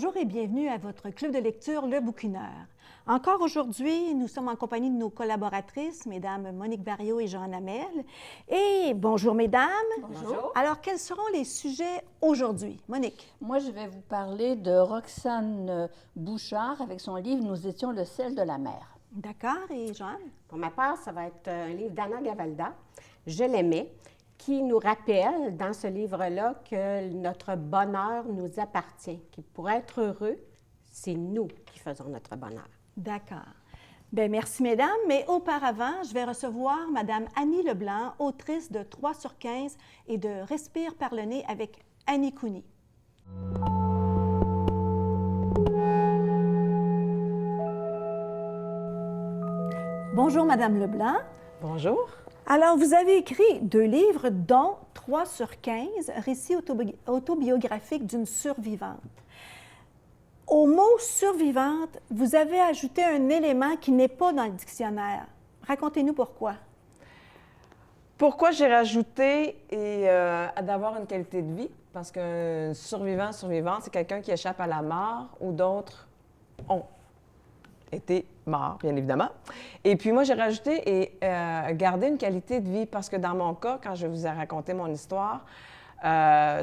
Bonjour et bienvenue à votre club de lecture Le Bouquineur. Encore aujourd'hui, nous sommes en compagnie de nos collaboratrices, mesdames Monique Barriot et Jeanne Hamel. Et bonjour mesdames. Bonjour. Alors, quels seront les sujets aujourd'hui? Monique. Moi, je vais vous parler de Roxane Bouchard avec son livre « Nous étions le sel de la mer ». D'accord. Et Jeanne? Pour ma part, ça va être un livre d'Anna Gavalda, « Je l'aimais », qui nous rappelle dans ce livre-là que notre bonheur nous appartient, que pour être heureux, c'est nous qui faisons notre bonheur. D'accord. Bien, merci mesdames, mais auparavant, je vais recevoir Madame Annie Leblanc, autrice de 3 sur 15 et de Respire par le nez avec Annie Cooney. Bonjour Madame Leblanc. Bonjour. Alors, vous avez écrit 2 livres, dont 3 sur 15, récits autobiographiques d'une survivante. Au mot « survivante », vous avez ajouté un élément qui n'est pas dans le dictionnaire. Racontez-nous pourquoi. Pourquoi j'ai rajouté d'avoir une qualité de vie? Parce qu'un survivant, survivante, c'est quelqu'un qui échappe à la mort ou d'autres ont été morts, bien évidemment. Et puis moi, j'ai rajouté garder une qualité de vie parce que dans mon cas, quand je vous ai raconté mon histoire,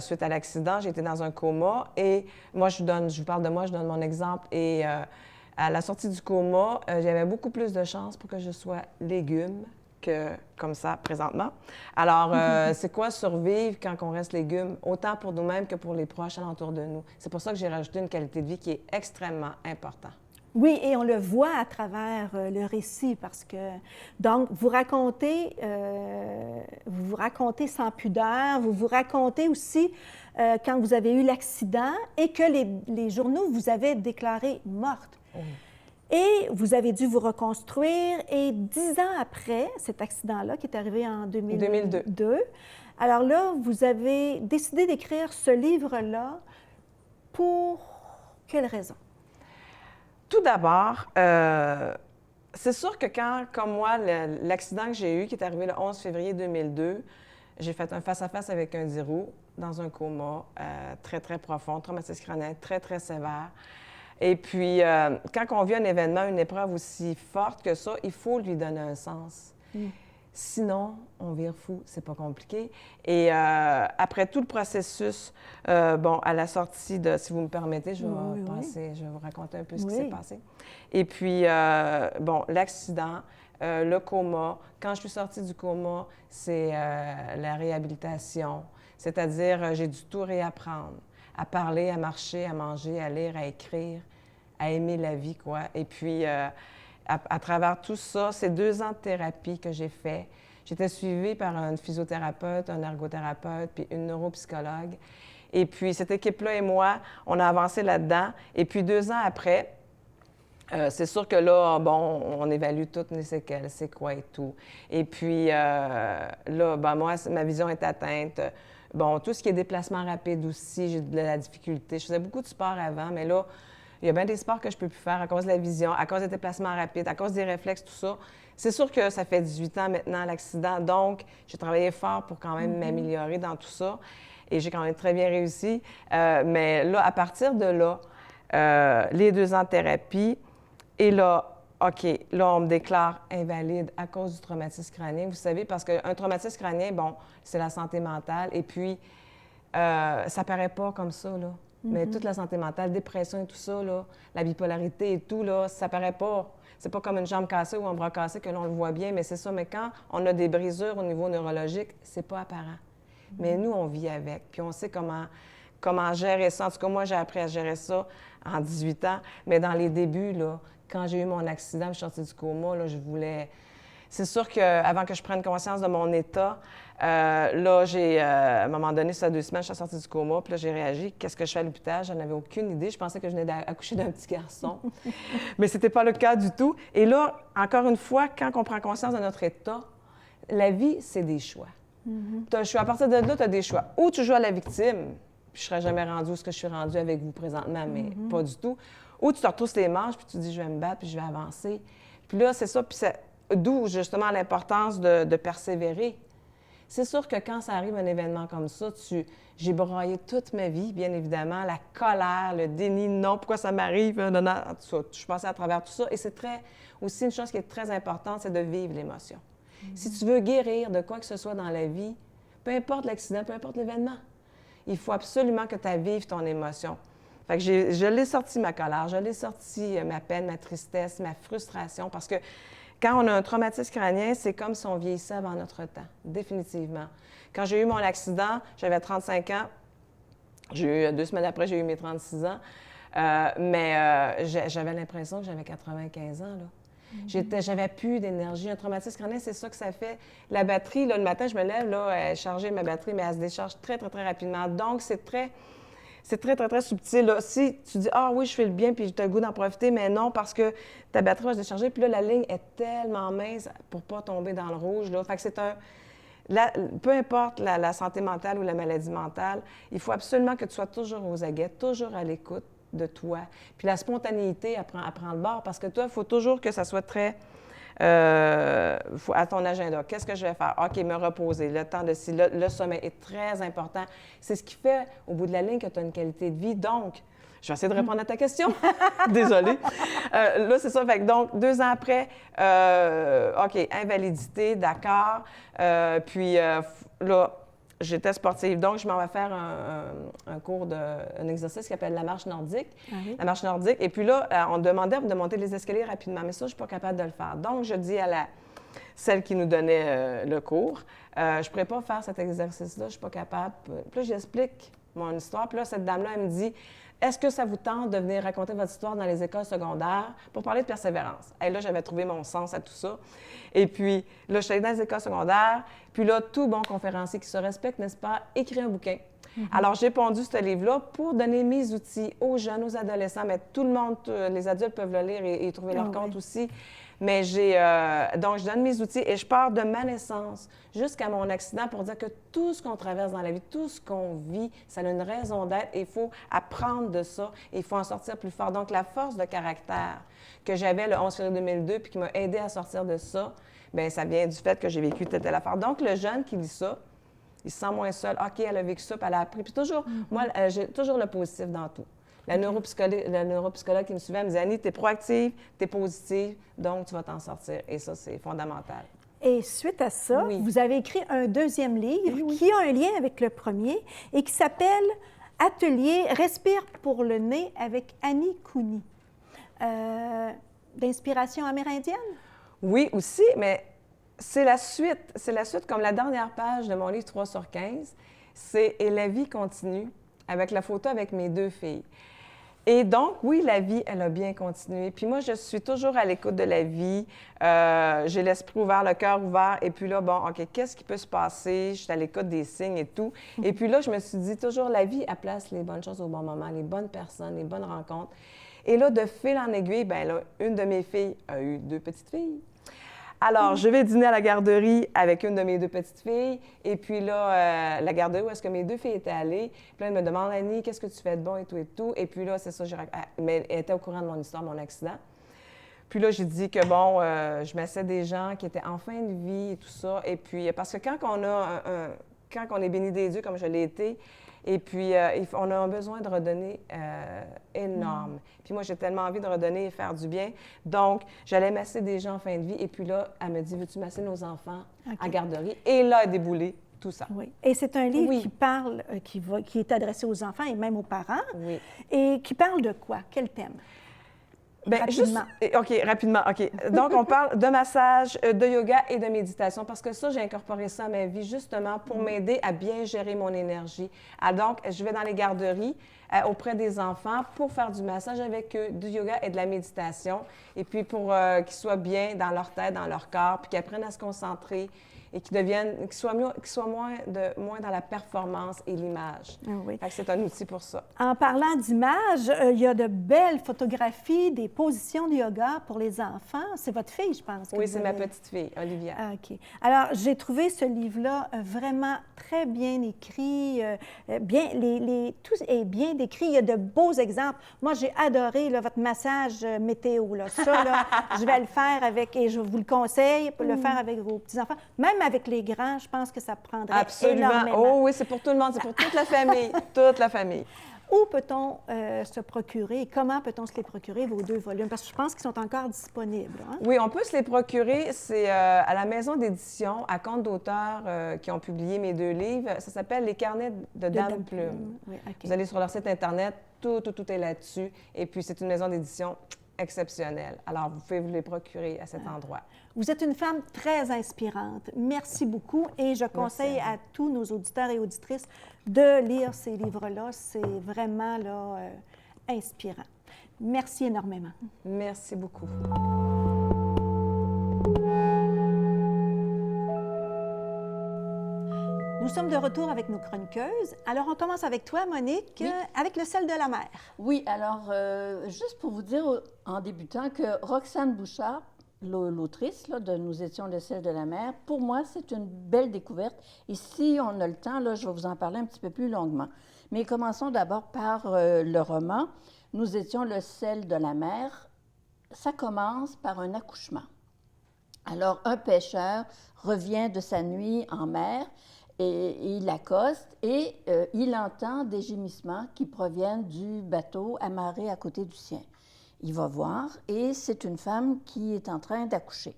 suite à l'accident, j'étais dans un coma et moi, je vous parle de moi, je donne mon exemple. Et à la sortie du coma, j'avais beaucoup plus de chances pour que je sois légume que comme ça présentement. Alors, c'est quoi survivre quand on reste légume, autant pour nous-mêmes que pour les proches alentour de nous? C'est pour ça que j'ai rajouté une qualité de vie qui est extrêmement importante. Oui, et on le voit à travers le récit parce que, donc, vous racontez sans pudeur, vous racontez aussi quand vous avez eu l'accident et que les journaux vous avaient déclarée morte. Oui. Et vous avez dû vous reconstruire et 10 ans après cet accident-là qui est arrivé en 2002, alors là, vous avez décidé d'écrire ce livre-là pour quelle raison? Tout d'abord, c'est sûr que quand, comme moi, l'accident que j'ai eu, qui est arrivé le 11 février 2002, j'ai fait un face-à-face avec un 10 roues dans un coma très, très profond, traumatisme crânien très, très sévère. Et puis, quand on vit un événement, une épreuve aussi forte que ça, il faut lui donner un sens. Mm. Sinon, on vire fou, c'est pas compliqué. Et après tout le processus, à la sortie de, si vous me permettez, je vais vous raconter un peu ce qui s'est passé. Et puis, l'accident, le coma. Quand je suis sortie du coma, c'est la réhabilitation. C'est-à-dire, j'ai dû tout réapprendre, à parler, à marcher, à manger, à lire, à écrire, à aimer la vie, quoi. Et puis, à travers tout ça, ces 2 ans de thérapie que j'ai fait, j'étais suivie par une physiothérapeute, un ergothérapeute, puis une neuropsychologue. Et puis, cette équipe-là et moi, on a avancé là-dedans. Et puis, 2 ans après, c'est sûr que là, on évalue toutes les séquelles, c'est quoi et tout. Et puis, moi, ma vision est atteinte. Bon, tout ce qui est déplacement rapide aussi, j'ai de la difficulté. Je faisais beaucoup de sport avant, mais là, il y a bien des sports que je ne peux plus faire à cause de la vision, à cause des déplacements rapides, à cause des réflexes, tout ça. C'est sûr que ça fait 18 ans maintenant, l'accident, donc j'ai travaillé fort pour quand même m'améliorer dans tout ça et j'ai quand même très bien réussi. Mais là, à partir de là, les 2 ans de thérapie, et là, OK, là, on me déclare invalide à cause du traumatisme crânien. Vous savez, parce qu'un traumatisme crânien, c'est la santé mentale et puis ça paraît pas comme ça, là. Mais toute la santé mentale, dépression et tout ça, là, la bipolarité et tout, là, ça paraît pas. C'est pas comme une jambe cassée ou un bras cassé que l'on le voit bien, mais c'est ça. Mais quand on a des brisures au niveau neurologique, c'est pas apparent. Mais nous, on vit avec, puis on sait comment gérer ça. En tout cas, moi, j'ai appris à gérer ça en 18 ans. Mais dans les débuts, là, quand j'ai eu mon accident, je suis sortie du coma, là, je voulais... C'est sûr qu'avant que je prenne conscience de mon état, là, à un moment donné, ça 2 semaines, je suis sortie du coma, puis là, j'ai réagi. Qu'est-ce que je fais à l'hôpital? J'en avais aucune idée. Je pensais que je venais d'accoucher d'un petit garçon. Mais c'était pas le cas du tout. Et là, encore une fois, quand on prend conscience de notre état, la vie, c'est des choix. Tu as le choix. À partir de là, tu as des choix. Ou tu joues à la victime, puis je serais jamais rendue où ce que je suis rendue avec vous présentement, mais pas du tout. Ou tu te retrousses les manches, puis tu dis, je vais me battre, puis je vais avancer. Puis là, c'est ça. Puis d'où, justement, l'importance de persévérer. C'est sûr que quand ça arrive un événement comme ça, j'ai broyé toute ma vie, bien évidemment, la colère, le déni, non, pourquoi ça m'arrive, non, non, tout ça. Je suis passée à travers tout ça. Et c'est aussi une chose qui est très importante, c'est de vivre l'émotion. Si tu veux guérir de quoi que ce soit dans la vie, peu importe l'accident, peu importe l'événement, il faut absolument que tu vives ton émotion. Fait que je l'ai sorti ma colère, je l'ai sorti ma peine, ma tristesse, ma frustration, parce que quand on a un traumatisme crânien, c'est comme si on vieillissait avant notre temps, définitivement. Quand j'ai eu mon accident, j'avais 35 ans. J'ai eu 2 semaines après, j'ai eu mes 36 ans. Mais j'avais l'impression que j'avais 95 ans, là. J'avais plus d'énergie. Un traumatisme crânien, c'est ça que ça fait. La batterie, là, le matin, je me lève, là, charger ma batterie, mais elle se décharge très, très, très rapidement. Donc, c'est très, très, très subtil. Là. Si tu dis « Ah oui, je fais le bien, puis tu as le goût d'en profiter », mais non, parce que ta batterie va se décharger, puis là, la ligne est tellement mince pour pas tomber dans le rouge, là. Fait que c'est peu importe la santé mentale ou la maladie mentale, il faut absolument que tu sois toujours aux aguets, toujours à l'écoute de toi. Puis la spontanéité, elle prend le bord, parce que toi, il faut toujours que ça soit très à ton agenda. Qu'est-ce que je vais faire? OK, me reposer, le temps de ci. Le sommeil est très important. C'est ce qui fait, au bout de la ligne, que tu as une qualité de vie. Donc, je vais essayer de répondre à ta question. Désolée. Là, c'est ça. Fait que donc, 2 ans après, OK, invalidité, d'accord. Puis là, j'étais sportive, donc je m'en vais faire un cours un exercice qui s'appelle la marche nordique. Ah oui. La marche nordique. Et puis là, on demandait de monter les escaliers rapidement, mais ça, je ne suis pas capable de le faire. Donc, je dis à celle qui nous donnait le cours, je ne pourrais pas faire cet exercice-là, je ne suis pas capable. Puis là, j'explique mon histoire. Puis là, cette dame-là, elle me dit, est-ce que ça vous tente de venir raconter votre histoire dans les écoles secondaires pour parler de persévérance? Et là, j'avais trouvé mon sens à tout ça. Et puis, là, je suis allée dans les écoles secondaires. Puis là, tout bon conférencier qui se respecte, n'est-ce pas, écrit un bouquin. Alors, j'ai pondu ce livre-là pour donner mes outils aux jeunes, aux adolescents, mais tout le monde, les adultes peuvent le lire et trouver leur compte aussi. Mais donc, je donne mes outils et je pars de ma naissance jusqu'à mon accident pour dire que tout ce qu'on traverse dans la vie, tout ce qu'on vit, ça a une raison d'être et il faut apprendre de ça et il faut en sortir plus fort. Donc, la force de caractère que j'avais le 11 février 2002 puis qui m'a aidé à sortir de ça, bien, ça vient du fait que j'ai vécu telle affaire. Donc, le jeune qui vit ça, il se sent moins seul. OK, elle a vécu ça, puis elle a appris. Puis toujours, moi, j'ai toujours le positif dans tout. La neuropsychologue qui me suivait, elle me disait, Annie, tu es proactive, tu es positive, donc tu vas t'en sortir. Et ça, c'est fondamental. Et suite à ça, vous avez écrit un 2e livre qui a un lien avec le premier et qui s'appelle Atelier Respire pour le nez avec Annie Cooney. D'inspiration amérindienne? Oui, aussi, mais c'est la suite. C'est la suite, comme la dernière page de mon livre 3 sur 15. C'est « Et la vie continue » avec la photo avec mes 2 filles. Et donc, oui, la vie, elle a bien continué. Puis moi, je suis toujours à l'écoute de la vie. J'ai l'esprit ouvert, le cœur ouvert. Et puis là, bon, OK, qu'est-ce qui peut se passer? Je suis à l'écoute des signes et tout. Et puis là, je me suis dit toujours, la vie, elle place les bonnes choses au bon moment, les bonnes personnes, les bonnes rencontres. Et là, de fil en aiguille, bien là, une de mes filles a eu 2 petites filles. Alors, je vais dîner à la garderie avec une de mes 2 petites filles. Et puis là, la garderie où est-ce que mes 2 filles étaient allées. Puis là, elle me demande, Annie, qu'est-ce que tu fais de bon et tout et tout. Et puis là, c'est ça, mais elle était au courant de mon histoire, mon accident. Puis là, j'ai dit que bon, je mettais des gens qui étaient en fin de vie et tout ça. Et puis, parce que quand on est béni des dieux, comme je l'ai été, et puis, on a un besoin de redonner énorme. Puis moi, j'ai tellement envie de redonner et faire du bien. Donc, j'allais masser des gens en fin de vie. Et puis là, elle me dit, veux-tu masser nos enfants à garderie? Et là, a déboulé tout ça. Oui. Et c'est un livre qui parle, qui est adressé aux enfants et même aux parents. Oui. Et qui parle de quoi? Quel thème? Bien, rapidement. OK, rapidement. OK. Donc, on parle de massage, de yoga et de méditation parce que ça, j'ai incorporé ça à ma vie justement pour m'aider à bien gérer mon énergie. Donc, je vais dans les garderies auprès des enfants pour faire du massage avec eux, du yoga et de la méditation. Et puis, pour qu'ils soient bien dans leur tête, dans leur corps, puis qu'ils apprennent à se concentrer et qu'ils soient moins dans la performance et l'image. Ah oui. Fait que c'est un outil pour ça. En parlant d'image, il y a de belles photographies, des positions de yoga pour les enfants. C'est votre fille, je pense. Oui, c'est ma petite fille, Olivia. Ah, OK. Alors, j'ai trouvé ce livre-là vraiment très bien écrit. Tout est bien décrit. Il y a de beaux exemples. Moi, j'ai adoré là, votre massage météo. Là. Ça, là, je vais le faire avec, et je vous le conseille, pour le faire avec vos petits-enfants. Même même avec les grands, je pense que ça prendrait Absolument. énormément. Oh oui, c'est pour tout le monde, c'est pour toute la famille, toute la famille. Où peut-on se procurer et comment peut-on se les procurer, vos 2 volumes? Parce que je pense qu'ils sont encore disponibles. Hein? Oui, on peut se les procurer. C'est à la maison d'édition, à compte d'auteurs qui ont publié mes 2 livres. Ça s'appelle Les carnets de Dame Plume. Oui, OK. Vous allez sur leur site Internet, tout est là-dessus. Et puis, c'est une maison d'édition exceptionnelle. Alors, vous pouvez vous les procurer à cet endroit. Vous êtes une femme très inspirante. Merci beaucoup. Et je conseille à tous nos auditeurs et auditrices de lire ces livres-là. C'est vraiment là, inspirant. Merci énormément. Merci beaucoup. Nous sommes de retour avec nos chroniqueuses. Alors, on commence avec toi, Monique, Oui. avec le sel de la mer. Oui, alors, juste pour vous dire en débutant que Roxane Bouchard, l'autrice là, de Nous étions le sel de la mer, pour moi, c'est une belle découverte. Et si on a le temps, là, je vais vous en parler un petit peu plus longuement. Mais commençons d'abord par le roman Nous étions le sel de la mer. Ça commence par un accouchement. Alors, un pêcheur revient de sa nuit en mer et il accoste et il entend des gémissements qui proviennent du bateau amarré à côté du sien. Il va voir et c'est une femme qui est en train d'accoucher.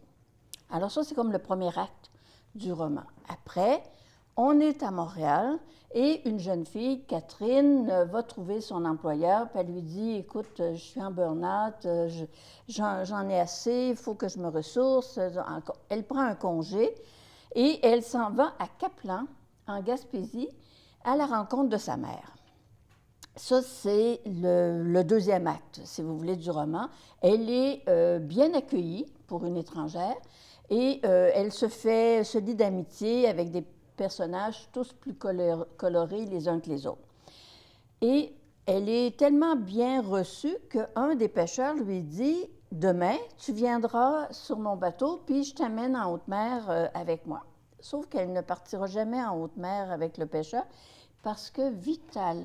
Alors ça, c'est comme le premier acte du roman. Après, on est à Montréal et une jeune fille, Catherine, va trouver son employeur puis elle lui dit « Écoute, je suis en burn-out, j'en ai assez, il faut que je me ressource. » Elle prend un congé et elle s'en va à Caplan, en Gaspésie, à la rencontre de sa mère. Ça, c'est le deuxième acte, si vous voulez, du roman. Elle est bien accueillie pour une étrangère et elle se lie d'amitié avec des personnages tous plus colorés les uns que les autres. Et elle est tellement bien reçue qu'un des pêcheurs lui dit « Demain, tu viendras sur mon bateau, puis je t'amène en haute mer avec moi. » Sauf qu'elle ne partira jamais en haute mer avec le pêcheur parce que Vital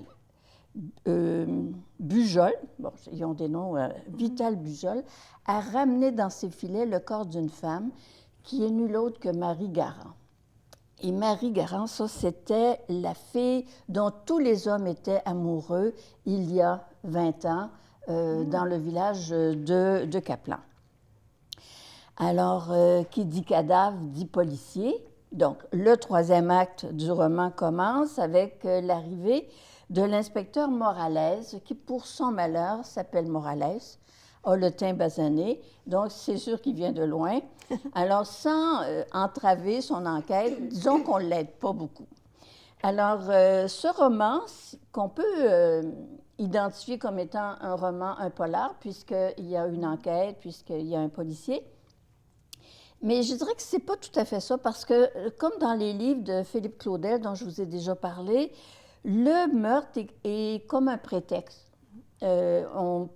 Bujol, bon, ils ont des noms, Vital Bujol, a ramené dans ses filets le corps d'une femme qui est nulle autre que Marie Garand. Et Marie Garand, ça, c'était la fille dont tous les hommes étaient amoureux il y a 20 ans dans le village de Caplan. Alors, qui dit cadavre dit policier. Donc, le troisième acte du roman commence avec l'arrivée de l'inspecteur Morales, qui, pour son malheur, s'appelle Morales, a le teint basané, donc c'est sûr qu'il vient de loin. Alors, sans entraver son enquête, disons qu'on ne l'aide pas beaucoup. Alors, ce roman, qu'on peut identifier comme étant un roman, un polar, puisqu'il y a une enquête, puisqu'il y a un policier, mais je dirais que ce n'est pas tout à fait ça, parce que, comme dans les livres de Philippe Claudel, dont je vous ai déjà parlé, le meurtre est comme un prétexte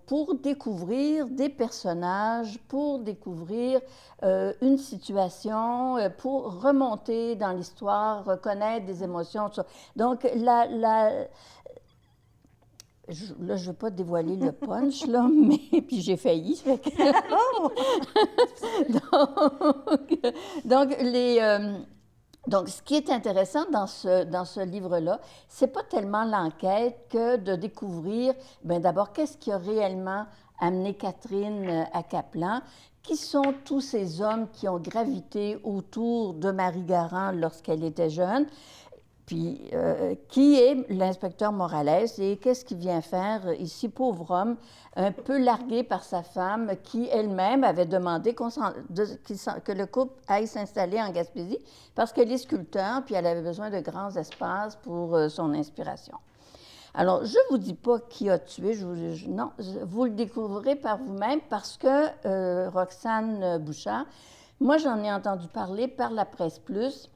pour découvrir des personnages, pour découvrir une situation, pour remonter dans l'histoire, reconnaître des émotions, tout ça. Donc, je ne veux pas dévoiler le punch, là, mais puis j'ai failli. Donc, ce qui est intéressant dans ce livre-là, c'est pas tellement l'enquête que de découvrir, bien d'abord, qu'est-ce qui a réellement amené Catherine à Caplan, qui sont tous ces hommes qui ont gravité autour de Marie Garand lorsqu'elle était jeune, puis qui est l'inspecteur Morales et qu'est-ce qu'il vient faire ici, pauvre homme, un peu largué par sa femme qui elle-même avait demandé que le couple aille s'installer en Gaspésie parce qu'elle est sculpteur puis elle avait besoin de grands espaces pour son inspiration. Alors, je ne vous dis pas qui a tué, non, vous le découvrirez par vous-même parce que Roxane Bouchard, moi j'en ai entendu parler par la Presse Plus.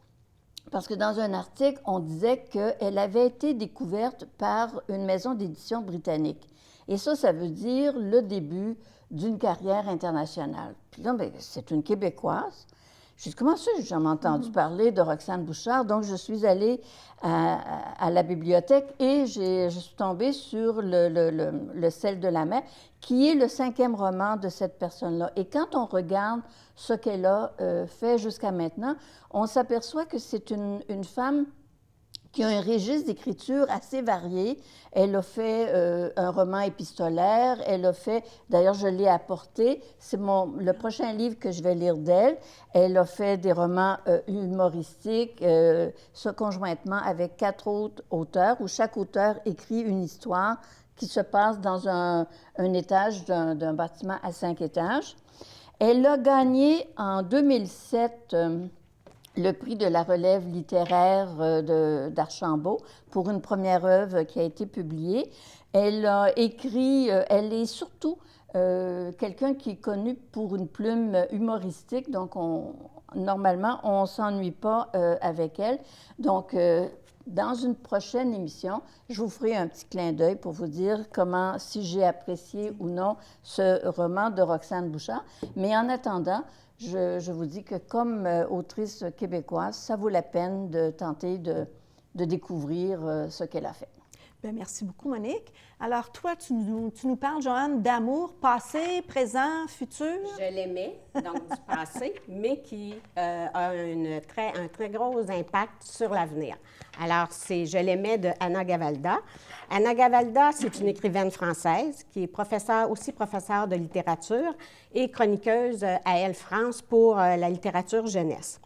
Parce que dans un article, on disait qu'elle avait été découverte par une maison d'édition britannique. Et ça veut dire le début d'une carrière internationale. Puis là, bien, c'est une Québécoise. J'ai dit, comment ça, j'ai jamais entendu parler de Roxane Bouchard? Donc, je suis allée à la bibliothèque et je suis tombée sur le Sel de la mer, qui est le 5e roman de cette personne-là. Et quand on regarde ce qu'elle a fait jusqu'à maintenant, on s'aperçoit que c'est une femme qui a un registre d'écriture assez varié. Elle a fait un roman épistolaire, elle a fait, d'ailleurs je l'ai apporté, c'est le prochain livre que je vais lire d'elle. Elle a fait des romans humoristiques, ce conjointement avec 4 autres auteurs, où chaque auteur écrit une histoire qui se passe dans un étage d'un bâtiment à 5 étages. Elle a gagné en 2007... le prix de la relève littéraire d'Archambault pour une première œuvre qui a été publiée. Elle a écrit, elle est surtout quelqu'un qui est connu pour une plume humoristique, donc normalement, on ne s'ennuie pas avec elle. Donc, dans une prochaine émission, je vous ferai un petit clin d'œil pour vous dire comment, si j'ai apprécié ou non ce roman de Roxane Bouchard. Mais en attendant, je vous dis que comme autrice québécoise, ça vaut la peine de tenter de découvrir ce qu'elle a fait. Bien, merci beaucoup, Monique. Alors, toi, tu nous parles, Joanne, d'amour passé, présent, futur. Je l'aimais, donc du passé, mais qui a un très gros impact sur l'avenir. Alors, c'est Je l'aimais de Anna Gavalda. Anna Gavalda, c'est une écrivaine française qui est aussi professeure de littérature et chroniqueuse à Elle France pour la littérature jeunesse.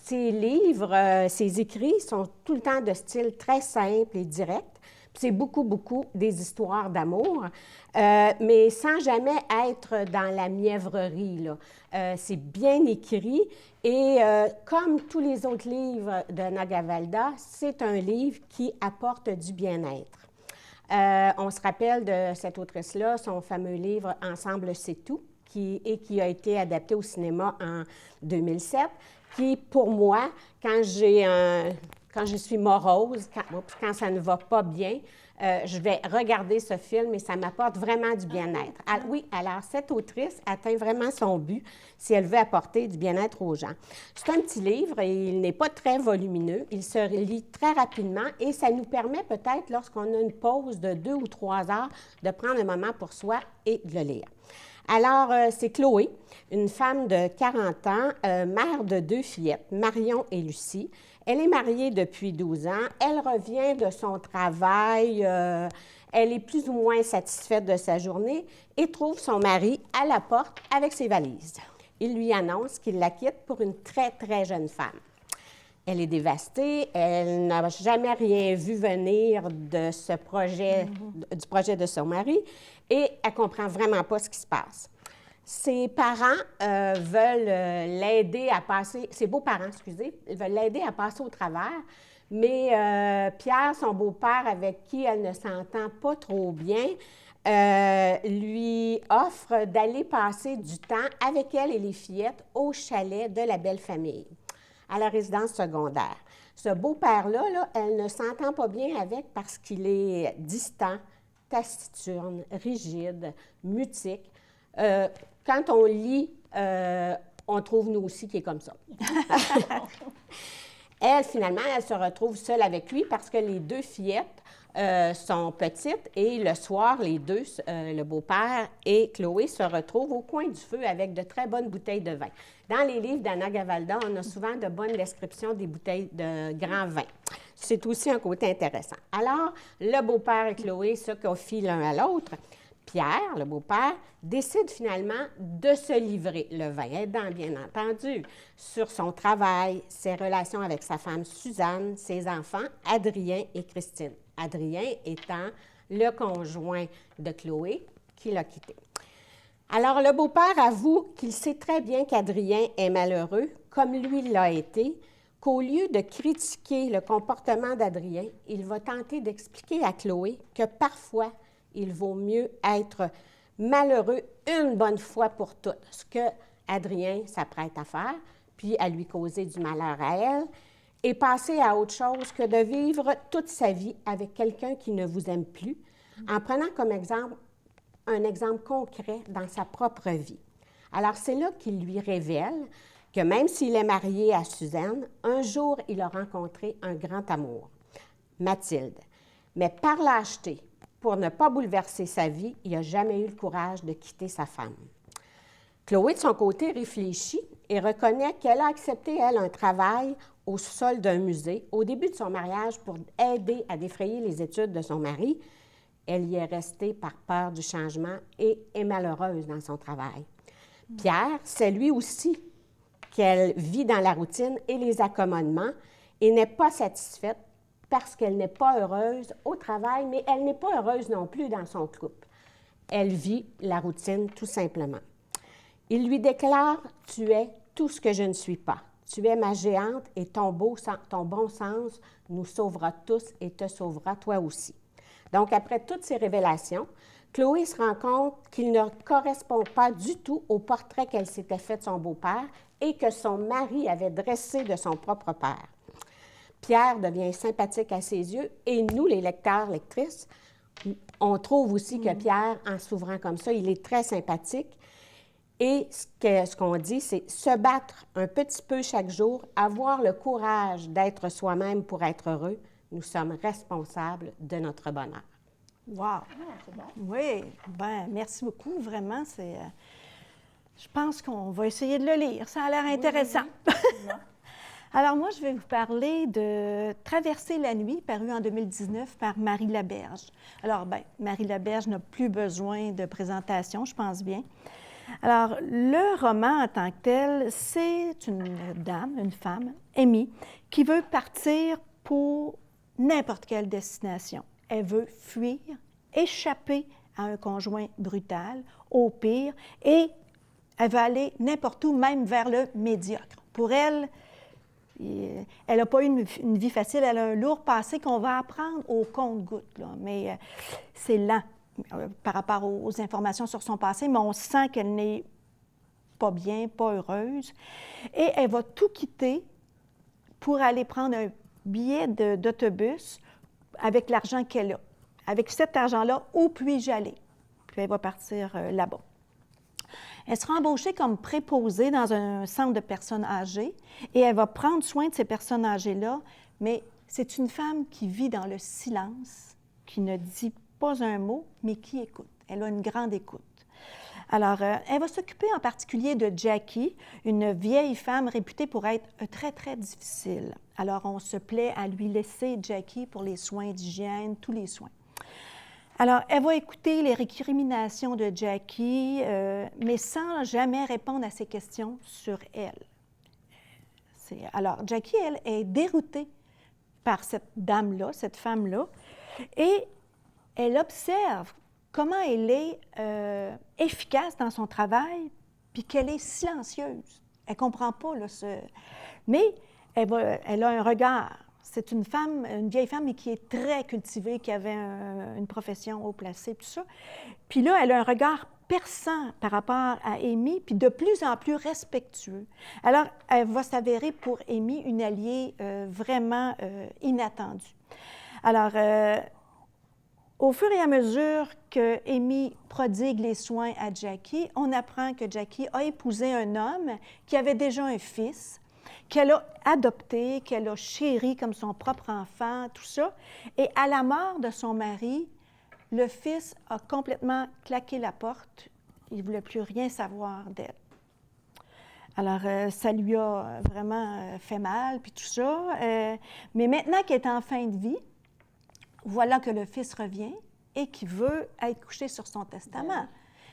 Ses livres, ses écrits sont tout le temps de style très simple et direct. C'est beaucoup des histoires d'amour, mais sans jamais être dans la mièvrerie, là. C'est bien écrit et comme tous les autres livres de Nagavalda, c'est un livre qui apporte du bien-être. On se rappelle de cette autrice-là, son fameux livre « Ensemble, c'est tout », qui a été adapté au cinéma en 2007, qui, pour moi, quand je suis morose, quand ça ne va pas bien, je vais regarder ce film et ça m'apporte vraiment du bien-être. Oui, alors cette autrice atteint vraiment son but si elle veut apporter du bien-être aux gens. C'est un petit livre et il n'est pas très volumineux. Il se lit très rapidement et ça nous permet peut-être, lorsqu'on a une pause de 2 ou 3 heures, de prendre un moment pour soi et de le lire. Alors, c'est Chloé, une femme de 40 ans, mère de 2 fillettes, Marion et Lucie. Elle est mariée depuis 12 ans. Elle revient de son travail. Elle est plus ou moins satisfaite de sa journée et trouve son mari à la porte avec ses valises. Il lui annonce qu'il la quitte pour une très jeune femme. Elle est dévastée. Elle n'a jamais rien vu venir de ce projet, du projet de son mari et elle ne comprend vraiment pas ce qui se passe. Ses parents veulent l'aider à passer, ses beaux-parents, excusez, veulent l'aider à passer au travers, mais Pierre, son beau-père, avec qui elle ne s'entend pas trop bien, lui offre d'aller passer du temps avec elle et les fillettes au chalet de la belle famille, à la résidence secondaire. Ce beau-père-là, elle ne s'entend pas bien avec parce qu'il est distant, taciturne, rigide, mutique. Quand on lit, on trouve nous aussi qui est comme ça. Elle, finalement, elle se retrouve seule avec lui parce que les 2 fillettes sont petites et le soir, les 2, le beau-père et Chloé, se retrouvent au coin du feu avec de très bonnes bouteilles de vin. Dans les livres d'Anna Gavalda, on a souvent de bonnes descriptions des bouteilles de grand vin. C'est aussi un côté intéressant. Alors, le beau-père et Chloé se confient l'un à l'autre. Pierre, le beau-père, décide finalement de se livrer, le vin aidant bien entendu, sur son travail, ses relations avec sa femme Suzanne, ses enfants Adrien et Christine. Adrien étant le conjoint de Chloé qui l'a quitté. Alors, le beau-père avoue qu'il sait très bien qu'Adrien est malheureux, comme lui l'a été, qu'au lieu de critiquer le comportement d'Adrien, il va tenter d'expliquer à Chloé que parfois, il vaut mieux être malheureux une bonne fois pour toutes, ce que Adrien s'apprête à faire, puis à lui causer du malheur à elle, et passer à autre chose que de vivre toute sa vie avec quelqu'un qui ne vous aime plus, en prenant comme exemple un exemple concret dans sa propre vie. Alors, c'est là qu'il lui révèle que même s'il est marié à Suzanne, un jour, il a rencontré un grand amour, Mathilde. Mais par lâcheté, pour ne pas bouleverser sa vie, il n'a jamais eu le courage de quitter sa femme. Chloé, de son côté, réfléchit et reconnaît qu'elle a accepté, elle, un travail au sol d'un musée au début de son mariage pour aider à défrayer les études de son mari. Elle y est restée par peur du changement et est malheureuse dans son travail. Pierre, c'est lui aussi qu'elle vit dans la routine et les accommodements et n'est pas satisfaite parce qu'elle n'est pas heureuse au travail, mais elle n'est pas heureuse non plus dans son couple. Elle vit la routine tout simplement. Il lui déclare « Tu es tout ce que je ne suis pas. Tu es ma géante et ton bon sens nous sauvera tous et te sauvera toi aussi. » Donc, après toutes ces révélations, Chloé se rend compte qu'il ne correspond pas du tout au portrait qu'elle s'était fait de son beau-père et que son mari avait dressé de son propre père. Pierre devient sympathique à ses yeux et nous, les lecteurs, lectrices, on trouve aussi que Pierre, en s'ouvrant comme ça, il est très sympathique. Et ce qu'on dit, c'est se battre un petit peu chaque jour, avoir le courage d'être soi-même pour être heureux. Nous sommes responsables de notre bonheur. Wow! C'est bon. Oui, bien, merci beaucoup, vraiment. Je pense qu'on va essayer de le lire. Ça a l'air intéressant. Alors, moi, je vais vous parler de Traverser la nuit, paru en 2019 par Marie Laberge. Alors, bien, Marie Laberge n'a plus besoin de présentation, je pense bien. Alors, le roman en tant que tel, c'est une dame, une femme, Amy, qui veut partir pour n'importe quelle destination. Elle veut fuir, échapper à un conjoint brutal, au pire, et elle veut aller n'importe où, même vers le médiocre. Pour elle, elle n'a pas eu une vie facile, elle a un lourd passé qu'on va apprendre au compte-gouttes, là, mais c'est lent par rapport aux informations sur son passé, mais on sent qu'elle n'est pas bien, pas heureuse, et elle va tout quitter pour aller prendre un billet d'autobus avec l'argent qu'elle a. Avec cet argent-là, où puis-je aller? Puis elle va partir là-bas. Elle sera embauchée comme préposée dans un centre de personnes âgées et elle va prendre soin de ces personnes âgées-là, mais c'est une femme qui vit dans le silence, qui ne dit pas un mot, mais qui écoute. Elle a une grande écoute. Alors, elle va s'occuper en particulier de Jackie, une vieille femme réputée pour être très, très difficile. Alors, on se plaît à lui laisser Jackie pour les soins d'hygiène, tous les soins. Alors, elle va écouter les récriminations de Jackie, mais sans jamais répondre à ses questions sur elle. Alors, Jackie, elle, est déroutée par cette dame-là, cette femme-là, et elle observe comment elle est efficace dans son travail, puis qu'elle est silencieuse. Elle ne comprend pas, là, mais elle a un regard. C'est une femme, une vieille femme, mais qui est très cultivée, qui avait une profession haut placée, tout ça. Puis là, elle a un regard perçant par rapport à Amy, puis de plus en plus respectueux. Alors, elle va s'avérer pour Amy une alliée vraiment inattendue. Alors, au fur et à mesure que Amy prodigue les soins à Jackie, on apprend que Jackie a épousé un homme qui avait déjà un fils, qu'elle a adopté, qu'elle a chéri comme son propre enfant, tout ça. Et à la mort de son mari, le fils a complètement claqué la porte. Il ne voulait plus rien savoir d'elle. Alors, ça lui a vraiment fait mal, puis tout ça. Mais maintenant qu'elle est en fin de vie, voilà que le fils revient et qu'il veut être couché sur son testament.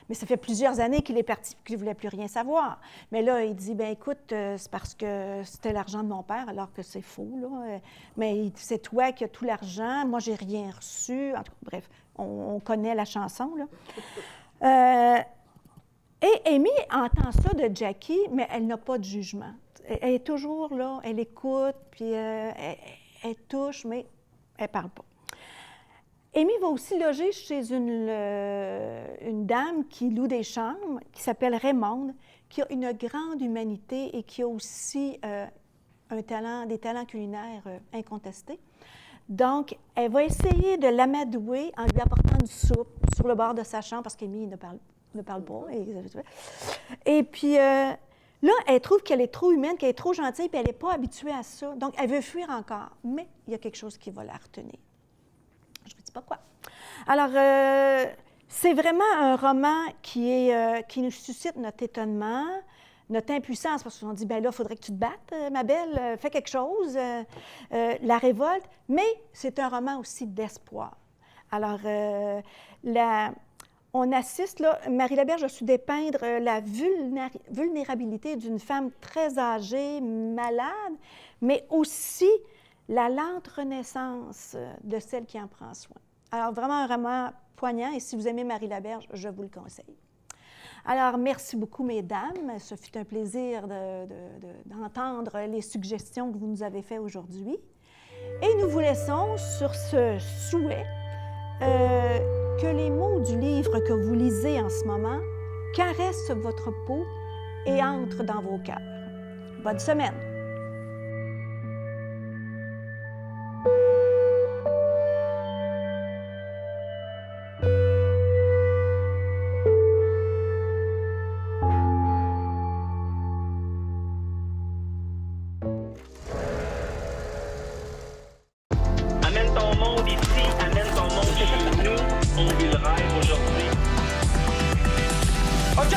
Mais ça fait plusieurs années qu'il est parti et qu'il ne voulait plus rien savoir. Mais là, il dit, bien écoute, c'est parce que c'était l'argent de mon père, alors que c'est faux, là. Mais c'est toi qui as tout l'argent, moi, j'ai rien reçu. En tout cas, bref, on connaît la chanson, là. Et Amy entend ça de Jackie, mais elle n'a pas de jugement. Elle est toujours là, elle écoute, puis elle touche, mais elle ne parle pas. Amy va aussi loger chez une dame qui loue des chambres, qui s'appelle Raymonde, qui a une grande humanité et qui a aussi des talents culinaires incontestés. Donc, elle va essayer de l'amadouer en lui apportant une soupe sur le bord de sa chambre, parce qu'Amy ne parle pas. Et puis, Là, elle trouve qu'elle est trop humaine, qu'elle est trop gentille, puis elle n'est pas habituée à ça. Donc, elle veut fuir encore. Mais il y a quelque chose qui va la retenir. Je ne vous dis pas quoi. Alors, c'est vraiment un roman qui nous suscite notre étonnement, notre impuissance, parce qu'on dit, bien là, il faudrait que tu te battes, ma belle, fais quelque chose, la révolte. Mais c'est un roman aussi d'espoir. Alors, on assiste, là, Marie Laberge a su dépeindre la vulnérabilité d'une femme très âgée, malade, mais aussi la lente renaissance de celle qui en prend soin. Alors, vraiment un roman poignant, et si vous aimez Marie Laberge, je vous le conseille. Alors, merci beaucoup, mesdames. Ce fut un plaisir d'entendre les suggestions que vous nous avez faites aujourd'hui. Et nous vous laissons sur ce souhait que les mots du livre que vous lisez en ce moment caressent votre peau et entrent dans vos cœurs. Bonne semaine! Amène ton monde ici, amène ton monde chez nous. On vit le rêve aujourd'hui. OK,